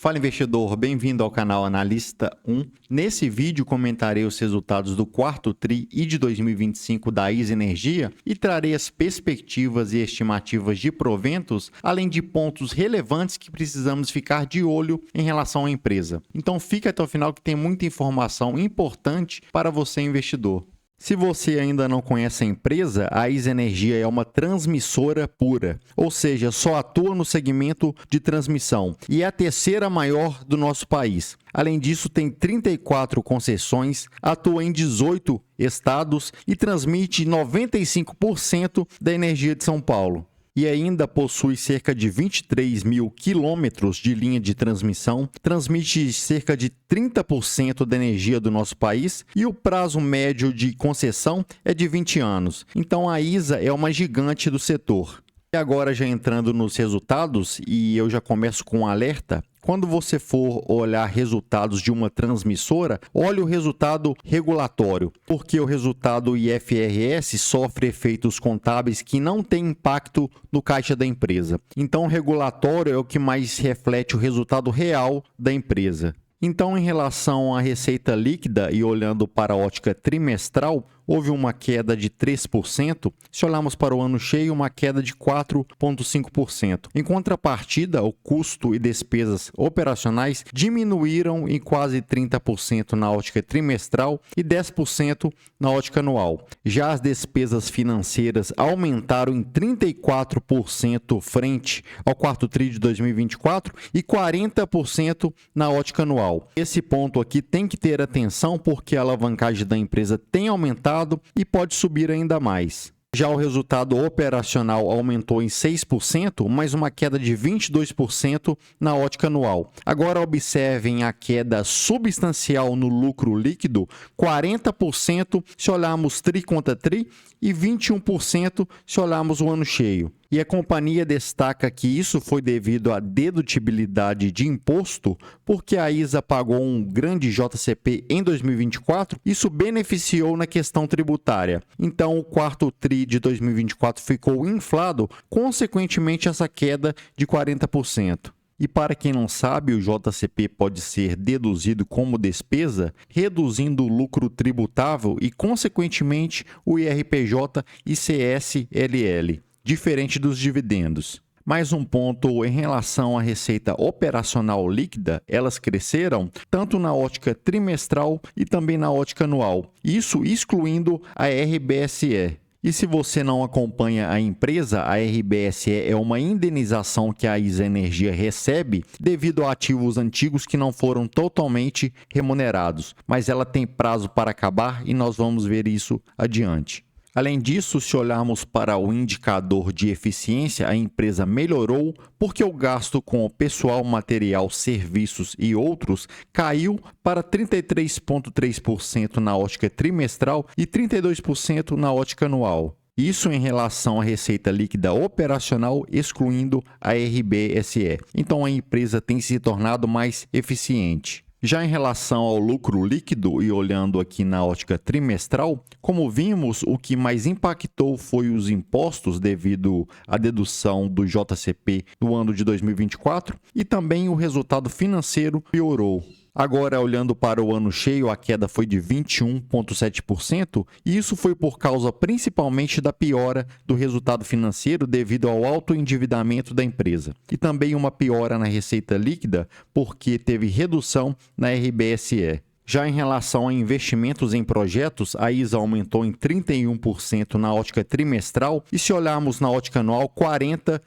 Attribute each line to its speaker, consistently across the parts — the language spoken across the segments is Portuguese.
Speaker 1: Fala investidor, bem-vindo ao canal Analista 1. Nesse vídeo comentarei os resultados do quarto TRI e de 2025 da ISA Energia e trarei as perspectivas e estimativas de proventos, além de pontos relevantes que precisamos ficar de olho em relação à empresa. Então fica até o final que tem muita informação importante para você investidor. Se você ainda não conhece a empresa, a ISA Energia é uma transmissora pura, ou seja, só atua no segmento de transmissão e é a terceira maior do nosso país. Além disso, tem 34 concessões, atua em 18 estados e transmite 95% da energia de São Paulo. E ainda possui cerca de 23 mil quilômetros de linha de transmissão, transmite cerca de 30% da energia do nosso país e o prazo médio de concessão é de 20 anos. Então a ISA é uma gigante do setor. E agora já entrando nos resultados, e eu já começo com um alerta. Quando você for olhar resultados de uma transmissora, olhe o resultado regulatório, porque o resultado IFRS sofre efeitos contábeis que não têm impacto no caixa da empresa. Então, o regulatório é o que mais reflete o resultado real da empresa. Então, em relação à receita líquida e olhando para a ótica trimestral, houve uma queda de 3%. Se olharmos para o ano cheio, uma queda de 4,5%. Em contrapartida, o custo e despesas operacionais diminuíram em quase 30% na ótica trimestral e 10% na ótica anual. Já as despesas financeiras aumentaram em 34% frente ao quarto TRI de 2024 e 40% na ótica anual. Esse ponto aqui tem que ter atenção porque a alavancagem da empresa tem aumentado e pode subir ainda mais. Já o resultado operacional aumentou em 6%, mais uma queda de 22% na ótica anual. Agora observem a queda substancial no lucro líquido, 40% se olharmos TRI contra TRI e 21% se olharmos o ano cheio. E a companhia destaca que isso foi devido à dedutibilidade de imposto, porque a ISA pagou um grande JCP em 2024, isso beneficiou na questão tributária. Então, o quarto TRI de 2024 ficou inflado, consequentemente essa queda de 40%. E para quem não sabe, o JCP pode ser deduzido como despesa, reduzindo o lucro tributável e, consequentemente, o IRPJ e CSLL, diferente dos dividendos. Mais um ponto em relação à receita operacional líquida, elas cresceram tanto na ótica trimestral e também na ótica anual, isso excluindo a RBSE. E se você não acompanha a empresa, a RBSE é uma indenização que a ISA Energia recebe devido a ativos antigos que não foram totalmente remunerados, mas ela tem prazo para acabar e nós vamos ver isso adiante. Além disso, se olharmos para o indicador de eficiência, a empresa melhorou porque o gasto com o pessoal, material, serviços e outros caiu para 33,3% na ótica trimestral e 32% na ótica anual. Isso em relação à receita líquida operacional, excluindo a RBSE. Então, a empresa tem se tornado mais eficiente. Já em relação ao lucro líquido e olhando aqui na ótica trimestral, como vimos, o que mais impactou foi os impostos devido à dedução do JCP no ano de 2024 e também o resultado financeiro piorou. Agora, olhando para o ano cheio, a queda foi de 21,7% e isso foi por causa principalmente da piora do resultado financeiro devido ao alto endividamento da empresa. E também uma piora na receita líquida porque teve redução na RBSE. Já em relação a investimentos em projetos, a ISA aumentou em 31% na ótica trimestral e se olharmos na ótica anual, 40%.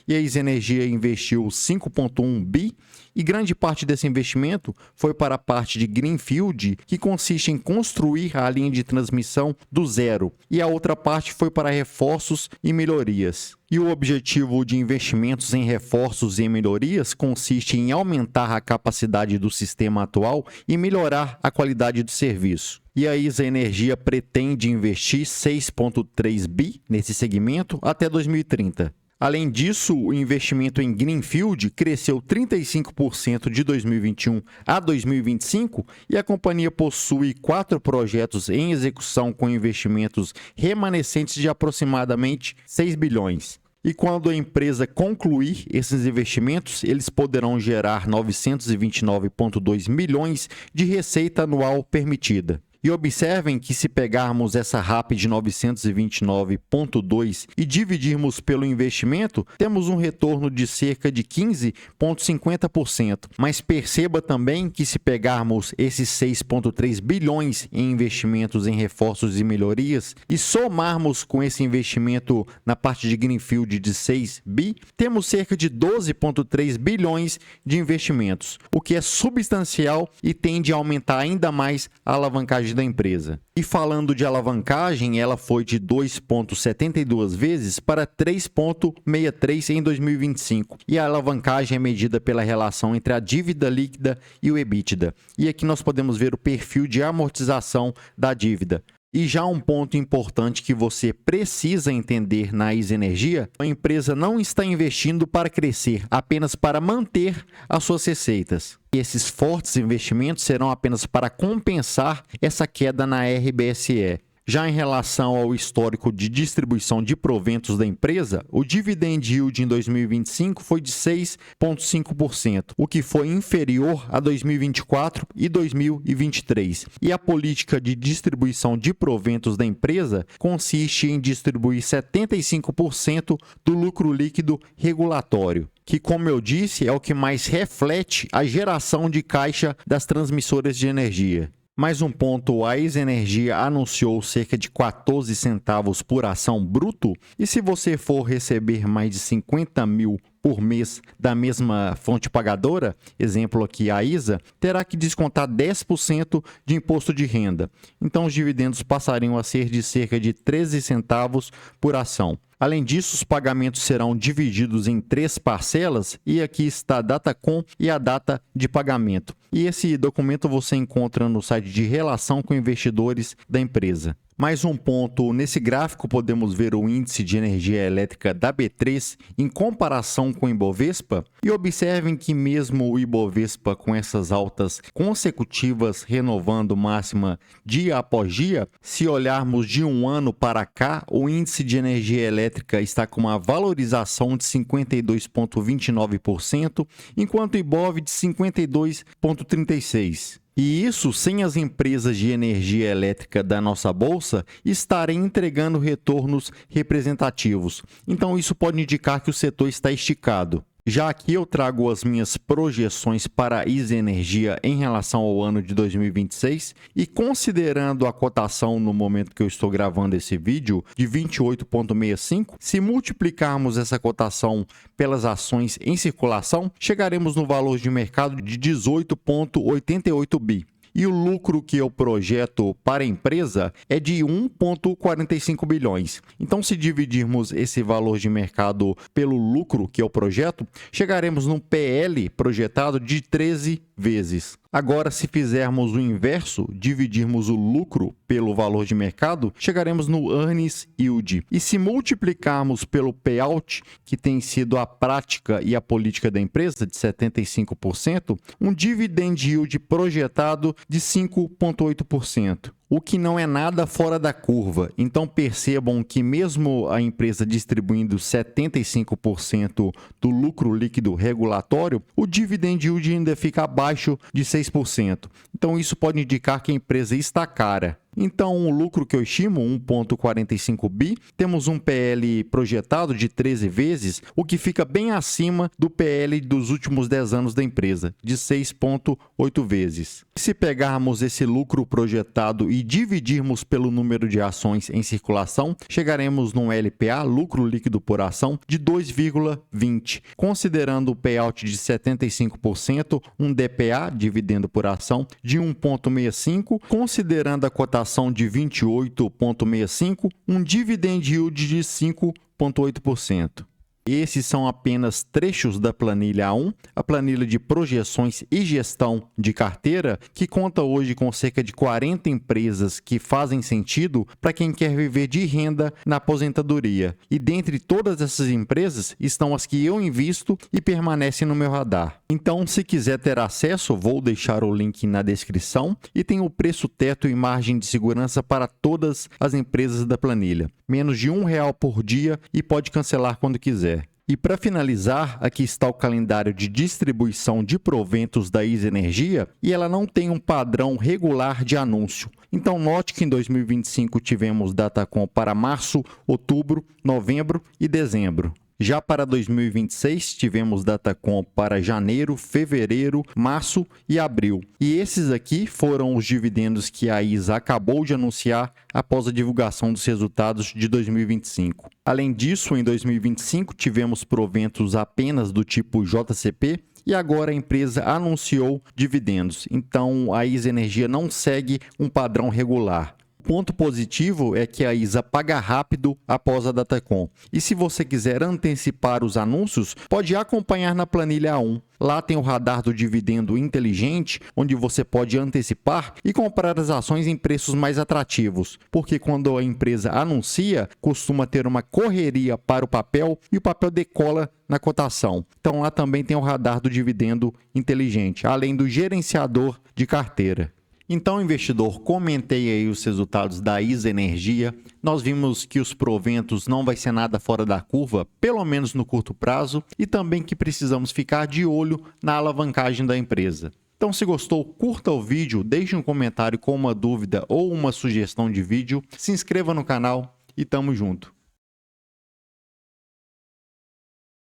Speaker 1: E a ISA Energia investiu 5,1 bi e grande parte desse investimento foi para a parte de Greenfield, que consiste em construir a linha de transmissão do zero, e a outra parte foi para reforços e melhorias. E o objetivo de investimentos em reforços e melhorias consiste em aumentar a capacidade do sistema atual e melhorar a qualidade do serviço. E a ISA Energia pretende investir 6,3 bi nesse segmento até 2030. Além disso, o investimento em Greenfield cresceu 35% de 2021 a 2025 e a companhia possui 4 projetos em execução com investimentos remanescentes de aproximadamente 6 bilhões. E quando a empresa concluir esses investimentos, eles poderão gerar 929,2 milhões de receita anual permitida. E observem que se pegarmos essa RAP de 929,2 e dividirmos pelo investimento, temos um retorno de cerca de 15,50%. Mas perceba também que se pegarmos esses 6,3 bilhões em investimentos em reforços e melhorias e somarmos com esse investimento na parte de Greenfield de 6 bi, temos cerca de 12,3 bilhões de investimentos, o que é substancial e tende a aumentar ainda mais a alavancagem da empresa. E falando de alavancagem, ela foi de 2,72 vezes para 3,63 em 2025. E a alavancagem é medida pela relação entre a dívida líquida e o EBITDA. E aqui nós podemos ver o perfil de amortização da dívida. E já um ponto importante que você precisa entender na ISA Energia, a empresa não está investindo para crescer, apenas para manter as suas receitas. E esses fortes investimentos serão apenas para compensar essa queda na RBSE. Já em relação ao histórico de distribuição de proventos da empresa, o dividend yield em 2025 foi de 6,5%, o que foi inferior a 2024 e 2023. E a política de distribuição de proventos da empresa consiste em distribuir 75% do lucro líquido regulatório, que, como eu disse, é o que mais reflete a geração de caixa das transmissoras de energia. Mais um ponto, a ISA Energia anunciou cerca de 14 centavos por ação bruto, e se você for receber mais de 50 mil por mês da mesma fonte pagadora, exemplo aqui a ISA, terá que descontar 10% de imposto de renda. Então os dividendos passariam a ser de cerca de 13 centavos por ação. Além disso, os pagamentos serão divididos em 3 parcelas e aqui está a data com e a data de pagamento. E esse documento você encontra no site de relação com investidores da empresa. Mais um ponto, nesse gráfico podemos ver o índice de energia elétrica da B3 em comparação com o Ibovespa e observem que mesmo o Ibovespa com essas altas consecutivas renovando máxima dia após dia, se olharmos de um ano para cá, o índice de energia elétrica está com uma valorização de 52,29%, enquanto o Ibov de 52,36%. E isso sem as empresas de energia elétrica da nossa bolsa estarem entregando retornos representativos. Então isso pode indicar que o setor está esticado. Já aqui eu trago as minhas projeções para a ISA Energia em relação ao ano de 2026 e considerando a cotação no momento que eu estou gravando esse vídeo de 28,65, se multiplicarmos essa cotação pelas ações em circulação, chegaremos no valor de mercado de 18,88 bi. E o lucro que eu projeto para a empresa é de 1,45 bilhões. Então, se dividirmos esse valor de mercado pelo lucro que eu projeto, chegaremos num PL projetado de 13 vezes. Agora, se fizermos o inverso, dividirmos o lucro pelo valor de mercado, chegaremos no Earnings Yield. E se multiplicarmos pelo payout, que tem sido a prática e a política da empresa, de 75%, um dividend yield projetado de 5,8%. O que não é nada fora da curva. Então percebam que mesmo a empresa distribuindo 75% do lucro líquido regulatório, o dividend yield ainda fica abaixo de 6%. Então isso pode indicar que a empresa está cara. Então, o lucro que eu estimo, 1,45 bi, temos um PL projetado de 13 vezes, o que fica bem acima do PL dos últimos 10 anos da empresa, de 6,8 vezes. Se pegarmos esse lucro projetado e dividirmos pelo número de ações em circulação, chegaremos num LPA, lucro líquido por ação, de 2,20. Considerando o payout de 75%, um DPA, dividendo por ação, de 1,65, considerando a cotação de 28,65, um dividend yield de 5,8%. Esses são apenas trechos da planilha A1, a planilha de projeções e gestão de carteira, que conta hoje com cerca de 40 empresas que fazem sentido para quem quer viver de renda na aposentadoria. E dentre todas essas empresas estão as que eu invisto e permanecem no meu radar. Então, se quiser ter acesso, vou deixar o link na descrição e tem o preço teto e margem de segurança para todas as empresas da planilha. Menos de R$1 por dia e pode cancelar quando quiser. E para finalizar, aqui está o calendário de distribuição de proventos da ISA Energia e ela não tem um padrão regular de anúncio. Então note que em 2025 tivemos Datacom para março, outubro, novembro e dezembro. Já para 2026, tivemos Datacom para janeiro, fevereiro, março e abril. E esses aqui foram os dividendos que a ISA acabou de anunciar após a divulgação dos resultados de 2025. Além disso, em 2025, tivemos proventos apenas do tipo JCP, e agora a empresa anunciou dividendos. Então, a ISA Energia não segue um padrão regular. Ponto positivo é que a ISA paga rápido após a Datacom. E se você quiser antecipar os anúncios, pode acompanhar na planilha A1. Lá tem o radar do dividendo inteligente, onde você pode antecipar e comprar as ações em preços mais atrativos. Porque quando a empresa anuncia, costuma ter uma correria para o papel e o papel decola na cotação. Então lá também tem o radar do dividendo inteligente, além do gerenciador de carteira. Então, investidor, comentei aí os resultados da ISA Energia. Nós vimos que os proventos não vai ser nada fora da curva, pelo menos no curto prazo, e também que precisamos ficar de olho na alavancagem da empresa. Então, se gostou, curta o vídeo, deixe um comentário com uma dúvida ou uma sugestão de vídeo, se inscreva no canal e tamo junto.